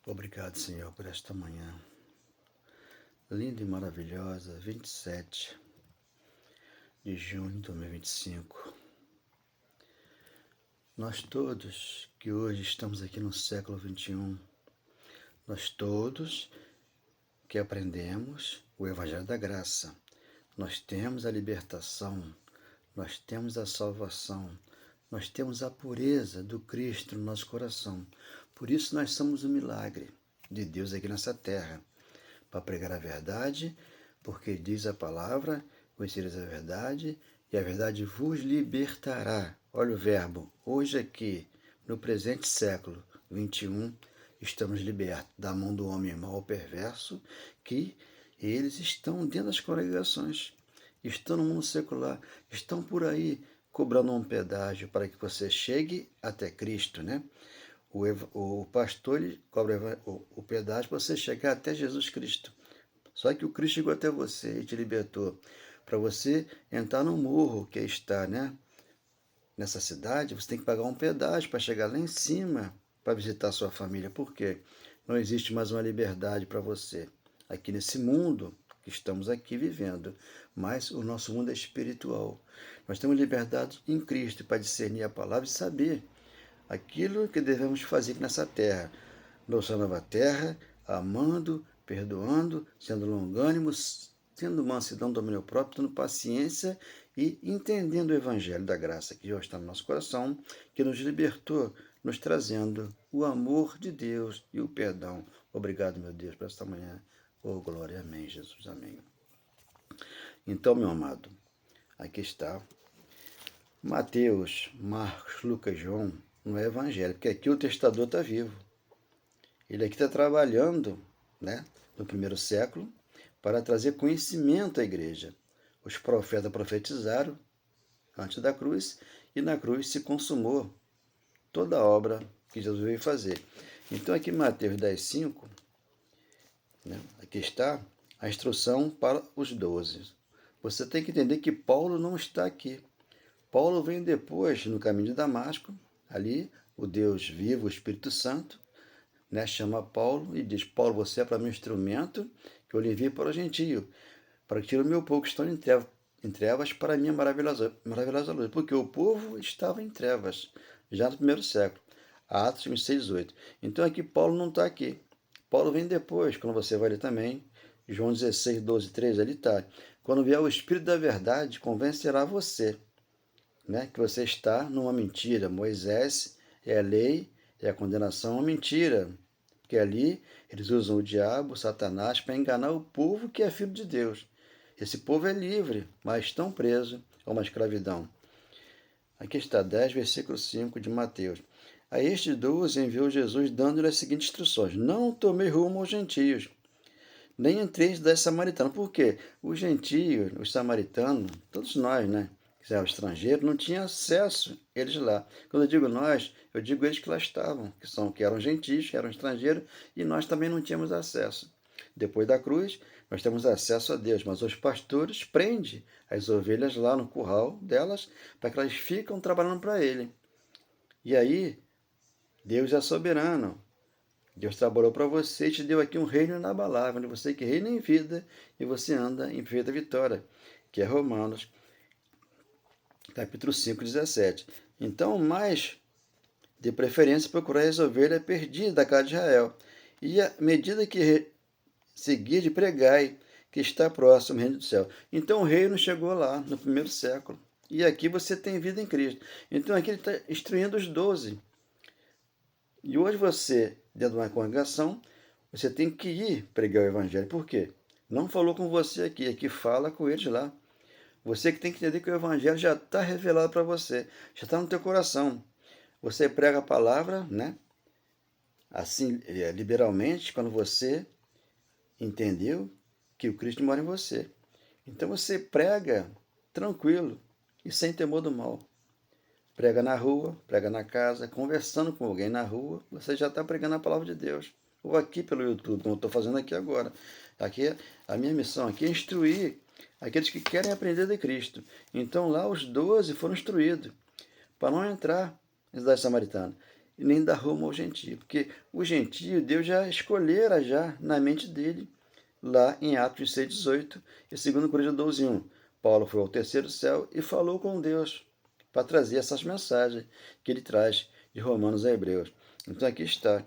Obrigado, Senhor, por esta manhã linda e maravilhosa, 27 de junho de 2025. Nós todos que hoje estamos aqui no século 21, nós todos que aprendemos o Evangelho da Graça, nós temos a libertação, nós temos a salvação, nós temos a pureza do Cristo no nosso coração. Por isso nós somos um milagre de Deus aqui nessa terra, para pregar a verdade, porque diz a palavra, conhecereis a verdade, e a verdade vos libertará. Olha o verbo, hoje aqui, no presente século 21, estamos libertos da mão do homem mau perverso, que eles estão dentro das congregações, estão no mundo secular, estão por aí cobrando um pedágio para que você chegue até Cristo, né? O pastor ele cobra o pedágio para você chegar até Jesus Cristo. Só que o Cristo chegou até você e te libertou. Para você entrar no morro que está, né, nessa cidade, você tem que pagar um pedágio para chegar lá em cima para visitar a sua família. Por quê? Não existe mais uma liberdade para você aqui nesse mundo que estamos aqui vivendo, mas o nosso mundo é espiritual. Nós temos liberdade em Cristo para discernir a palavra e saber aquilo que devemos fazer nessa terra, nossa nova terra, amando, perdoando, sendo longânimos, tendo mansidão, domínio próprio, tendo paciência e entendendo o Evangelho da graça que já está no nosso coração, que nos libertou, nos trazendo o amor de Deus e o perdão. Obrigado, meu Deus, por esta manhã. Oh, glória, amém, Jesus, amém. Então, meu amado, aqui está Mateus, Marcos, Lucas, João, no Evangelho, porque aqui o testador está vivo. Ele aqui está trabalhando, né, no primeiro século para trazer conhecimento à igreja. Os profetas profetizaram antes da cruz e na cruz se consumou toda a obra que Jesus veio fazer. Então aqui em Mateus 10:5, né, aqui está a instrução para os 12. Você tem que entender que Paulo não está aqui. Paulo vem depois no caminho de Damasco, ali o Deus vivo, o Espírito Santo, né, chama Paulo e diz: Paulo, você é para mim um instrumento que eu lhe envio para o gentio, para que tire o meu povo que estão em trevas para a minha maravilhosa luz. Porque o povo estava em trevas, já no primeiro século. Atos 26:8. Então aqui Paulo não está aqui. Paulo vem depois, quando você vai ler também, João 16:12-13, ali está. Quando vier o Espírito da verdade, convencerá você, né, que você está numa mentira. Moisés é a lei, é a condenação, é uma mentira. Porque ali eles usam o diabo, Satanás, para enganar o povo que é filho de Deus. Esse povo é livre, mas estão presos a uma escravidão. Aqui está 10, versículo 5 de Mateus. A estes 12 enviou Jesus dando-lhe as seguintes instruções: não tomei rumo aos gentios, nem entreis das samaritanas. Por quê? Os gentios, os samaritanos, todos nós, né, que eram estrangeiros, não tinham acesso eles lá. Quando eu digo nós, eu digo eles que lá estavam, que eram gentios, que eram estrangeiros, e nós também não tínhamos acesso. Depois da cruz, nós temos acesso a Deus, mas os pastores prendem as ovelhas lá no curral delas, para que elas ficam trabalhando para ele. E aí, Deus é soberano. Deus trabalhou para você e te deu aqui um reino inabalável, onde você que reina em vida e você anda em perfeita vitória, que é Romanos, capítulo 5:17. Então, mais de preferência, procurar as ovelhas perdidas da casa de Israel. E à medida que seguir de pregai, que está próximo o reino do céu. Então o reino chegou lá no primeiro século. E aqui você tem vida em Cristo. Então aqui ele está instruindo os 12. E hoje você, dentro de uma congregação, você tem que ir pregar o evangelho. Por quê? Não falou com você aqui, aqui fala com eles lá. Você que tem que entender que o evangelho já está revelado para você, já está no teu coração. Você prega a palavra, né? Assim, liberalmente, quando você entendeu que o Cristo mora em você. Então você prega tranquilo e sem temor do mal. Prega na rua, prega na casa, conversando com alguém na rua, você já está pregando a palavra de Deus. Ou aqui pelo YouTube, como eu estou fazendo aqui agora. Aqui, a minha missão aqui é instruir aqueles que querem aprender de Cristo. Então lá os 12 foram instruídos para não entrar na cidade samaritana. e nem dar rumo ao gentio, porque o gentio Deus já escolhera já na mente dele, lá em Atos 6,18 e 2 Coríntios 12,1. Paulo foi ao terceiro céu e falou com Deus para trazer essas mensagens que ele traz de Romanos a Hebreus. Então aqui está,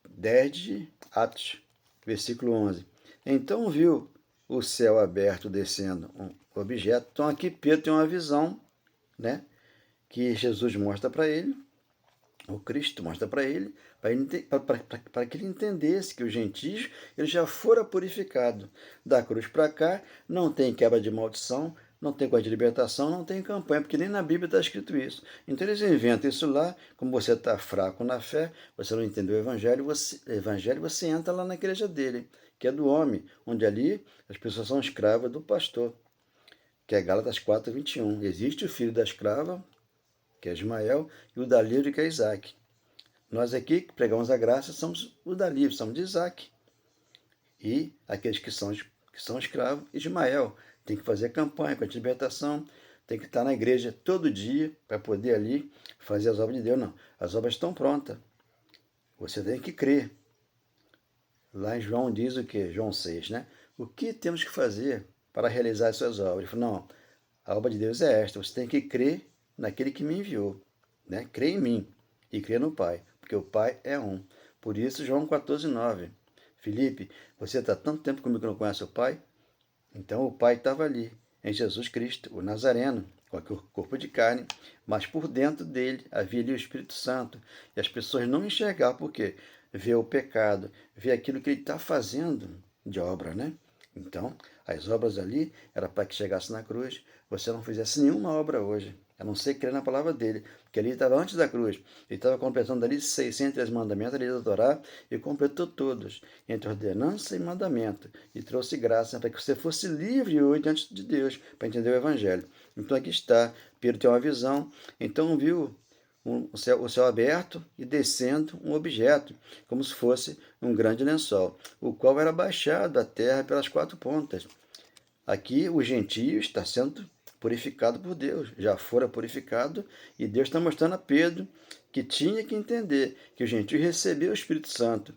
10 de Atos, versículo 11. Então viu o céu aberto descendo um objeto. Então aqui Pedro tem uma visão, né, que Jesus mostra para ele, o Cristo mostra para ele, para que ele entendesse que os gentios ele já fora purificado. Da cruz para cá, não tem quebra de maldição, não tem coisa de libertação, não tem campanha, porque nem na Bíblia está escrito isso. Então eles inventam isso lá, como você está fraco na fé, você não entendeu o Evangelho, você entra lá na igreja dele, que é do homem, onde ali as pessoas são escravas do pastor, que é Gálatas 4:21. Existe o filho da escrava, que é Ismael, e o da livre, que é Isaac. Nós aqui, que pregamos a graça, somos o da livre, somos de Isaac. E aqueles que são escravos, Ismael, tem que fazer campanha com a libertação, tem que estar na igreja todo dia para poder ali fazer as obras de Deus. Não, as obras estão prontas. Você tem que crer. Lá em João diz o quê? João 6, né? O que temos que fazer para realizar as suas obras? Ele falou, não, a obra de Deus é esta, você tem que crer naquele que me enviou, né? Crê em mim e crê no Pai, porque o Pai é um. Por isso, João 14:9. Felipe, você está tanto tempo comigo que não conhece o Pai? Então o Pai estava ali, em Jesus Cristo, o Nazareno, com o corpo de carne, mas por dentro dele havia ali o Espírito Santo. E as pessoas não enxergavam, porque vê o pecado, vê aquilo que ele está fazendo de obra, né? Então, as obras ali era para que chegasse na cruz, você não fizesse nenhuma obra hoje, a não ser crer na palavra dele, porque ali estava antes da cruz, ele estava completando ali 603 mandamentos ali da Torá e completou todos, entre ordenança e mandamento, e trouxe graça para que você fosse livre hoje diante de Deus, para entender o Evangelho. Então aqui está, Pedro tem uma visão, então viu o céu aberto e descendo um objeto, como se fosse um grande lençol, o qual era baixado à terra pelas quatro pontas. Aqui o gentio está sendo purificado por Deus, já fora purificado, e Deus está mostrando a Pedro que tinha que entender que o gentio recebeu o Espírito Santo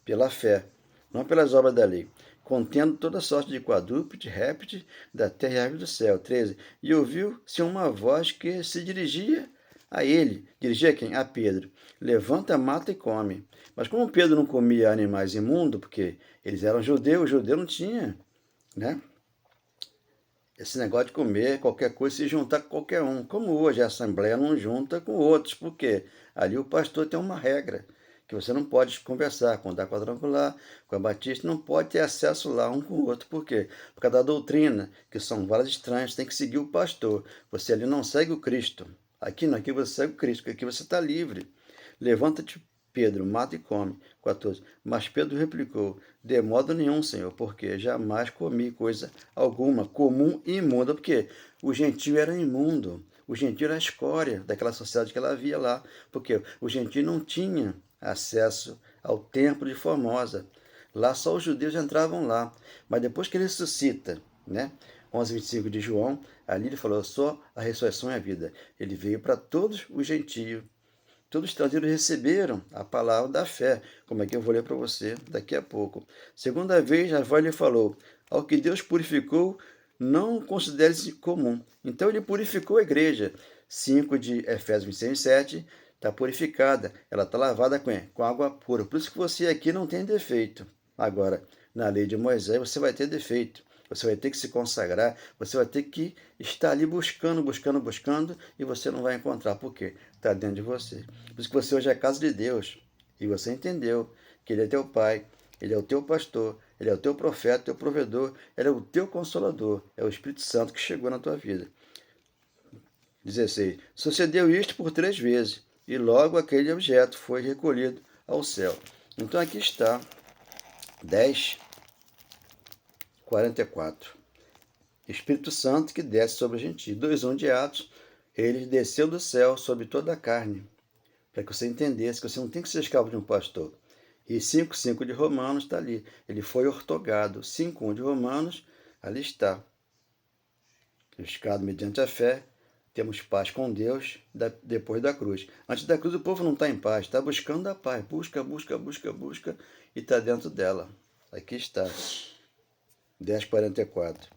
pela fé, não pelas obras da lei, contendo toda sorte de quadrúpede, répteis da terra e aves do céu. 13. E ouviu-se uma voz que se dirigia a ele. Dirigia a quem? A Pedro. Levanta, mata e come. Mas como Pedro não comia animais imundos, porque eles eram judeus, o judeu não tinha, né? Esse negócio de comer qualquer coisa, se juntar com qualquer um. Como hoje a Assembleia não junta com outros, porque ali o pastor tem uma regra, que você não pode conversar com a quadrangular, com a batista, não pode ter acesso lá um com o outro. Por quê? Por causa da doutrina, que são vários estranhos, tem que seguir o pastor. Você ali não segue o Cristo. Aqui não, aqui você segue o Cristo, porque aqui você está livre. Levanta-te, Pedro, mata e come. 14. Mas Pedro replicou, de modo nenhum, Senhor, porque jamais comi coisa alguma, comum e imunda, porque o gentio era imundo, o gentio era a escória daquela sociedade que ela havia lá, porque o gentio não tinha acesso ao templo de Formosa. Lá só os judeus entravam lá, mas depois que ele ressuscita, né? 11:25 de João, ali ele falou, só a ressurreição é a vida. Ele veio para todos os gentios. Todos os estrangeiros receberam a palavra da fé, como é que eu vou ler para você daqui a pouco. Segunda vez, a voz lhe falou, ao que Deus purificou, não considere-se comum. Então ele purificou a igreja. 5 de Efésios 26:7, está purificada, ela está lavada com água pura. Por isso que você aqui não tem defeito. Agora, na lei de Moisés, você vai ter defeito. Você vai ter que se consagrar, você vai ter que estar ali buscando, e você não vai encontrar. Por quê? Está dentro de você. Por isso que você hoje é a casa de Deus. E você entendeu que Ele é teu Pai, Ele é o teu pastor, Ele é o teu profeta, teu provedor, Ele é o teu consolador. É o Espírito Santo que chegou na tua vida. 16. Sucedeu isto por 3 vezes, e logo aquele objeto foi recolhido ao céu. Então aqui está 10:44. Espírito Santo que desce sobre os gentios. 2:1 de Atos, ele desceu do céu sobre toda a carne, para que você entendesse que você não tem que ser escravo de um pastor. E 5:5 de Romanos está ali. Ele foi ortogado. 5:1 de Romanos, ali está. Justificado mediante a fé, temos paz com Deus depois da cruz. Antes da cruz o povo não está em paz, está buscando a paz. Busca e está dentro dela. Aqui está. 10:44.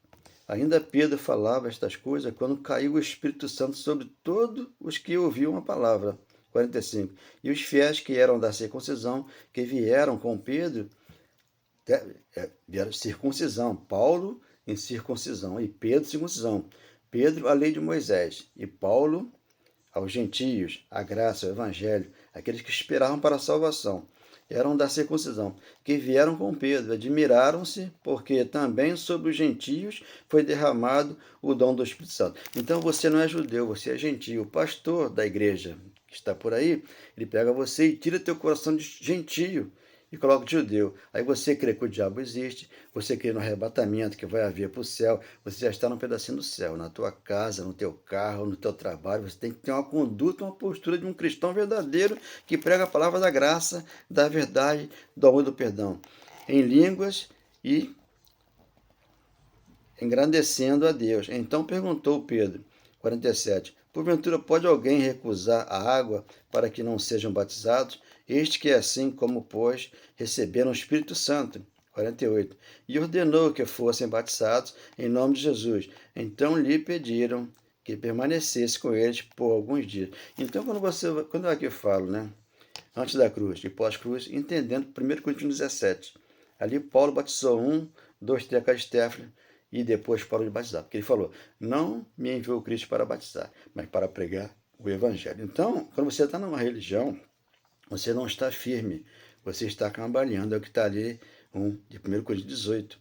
Ainda Pedro falava estas coisas quando caiu o Espírito Santo sobre todos os que ouviam a palavra. 45. E os fiéis que eram da circuncisão, que vieram com Pedro, vieram circuncisão. Paulo em circuncisão e Pedro circuncisão. Pedro a lei de Moisés e Paulo aos gentios, a graça, o evangelho, aqueles que esperavam para a salvação. Eram da circuncisão, que vieram com Pedro, admiraram-se, porque também sobre os gentios foi derramado o dom do Espírito Santo. Então você não é judeu, você é gentio. O pastor da igreja que está por aí, ele pega você e tira teu coração de gentio e coloca de judeu. Aí você crê que o diabo existe, você crê no arrebatamento que vai haver para o céu, você já está num pedacinho do céu, na tua casa, no teu carro, no teu trabalho. Você tem que ter uma conduta, uma postura de um cristão verdadeiro que prega a palavra da graça, da verdade, do amor e do perdão, em línguas e engrandecendo a Deus. Então perguntou Pedro, 47, porventura pode alguém recusar a água para que não sejam batizados? Este que é assim como, pois, receberam o Espírito Santo. 48. E ordenou que fossem batizados em nome de Jesus. Então lhe pediram que permanecesse com eles por alguns dias. Então, quando eu aqui falo, né, antes da cruz e pós-cruz, entendendo 1 Coríntios 17, ali Paulo batizou 1, 2, 3 Castéfilo, e depois parou de batizar, porque ele falou, não me enviou Cristo para batizar, mas para pregar o Evangelho. Então, quando você está numa religião, você não está firme, você está cambaleando, é o que está ali, de 1 Coríntios 18.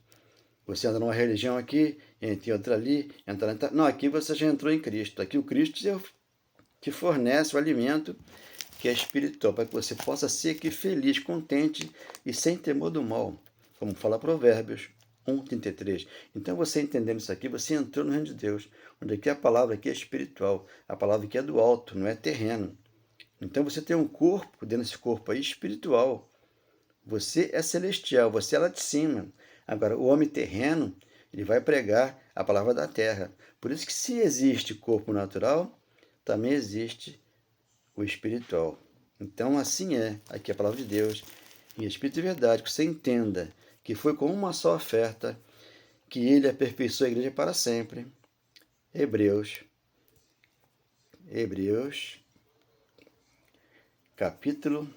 Você anda numa religião aqui, entra em outra ali, entra. Não, aqui você já entrou em Cristo. Aqui o Cristo te fornece o alimento que é espiritual, para que você possa ser aqui feliz, contente e sem temor do mal, como fala Provérbios 1:33. Então, você entendendo isso aqui, você entrou no reino de Deus, onde aqui a palavra aqui é espiritual, a palavra aqui é do alto, não é terreno. Então você tem um corpo, dentro desse corpo aí, espiritual. Você é celestial, você é lá de cima. Agora, o homem terreno, ele vai pregar a palavra da terra. Por isso que se existe corpo natural, também existe o espiritual. Então, assim é, aqui a palavra de Deus, em espírito e verdade, que você entenda que foi com uma só oferta que ele aperfeiçoou a igreja para sempre. Hebreus, capítulo,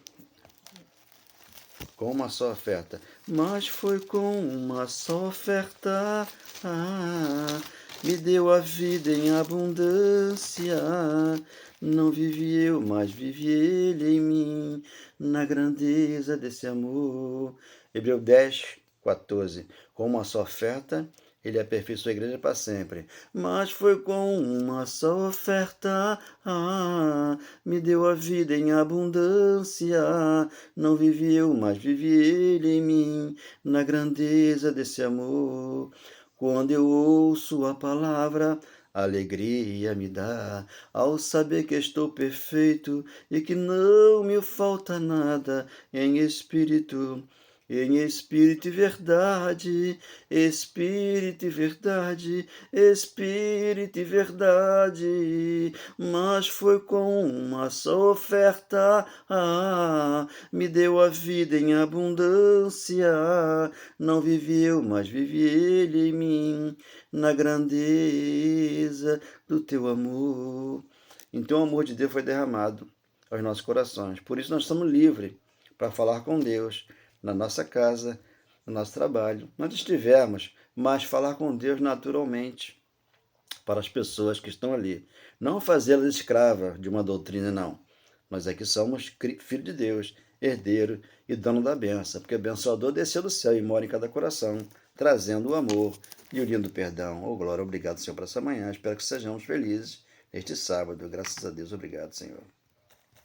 com uma só oferta. Mas foi com uma só oferta, me deu a vida em abundância. Não vivi eu, mas vive ele em mim, na grandeza desse amor. Hebreus 10:14. Com uma só oferta, ele aperfeiçoou a igreja para sempre. Mas foi com uma só oferta, me deu a vida em abundância. Não vivi eu, mas vive ele em mim, na grandeza desse amor. Quando eu ouço a palavra, alegria me dá, ao saber que estou perfeito e que não me falta nada em espírito e verdade, espírito e verdade, espírito e verdade. Mas foi com uma só oferta, me deu a vida em abundância. Não vivi eu, mas vive ele em mim, na grandeza do teu amor. Então o amor de Deus foi derramado aos nossos corações. Por isso nós estamos livres para falar com Deus na nossa casa, no nosso trabalho, onde estivermos, mas falar com Deus naturalmente para as pessoas que estão ali. Não fazê-las escravas de uma doutrina, não. Nós aqui somos filho de Deus, herdeiro e dono da benção, porque o abençoador desceu do céu e mora em cada coração, trazendo o amor e o lindo perdão. Oh, glória, obrigado, Senhor, por essa manhã. Espero que sejamos felizes neste sábado. Graças a Deus, obrigado, Senhor.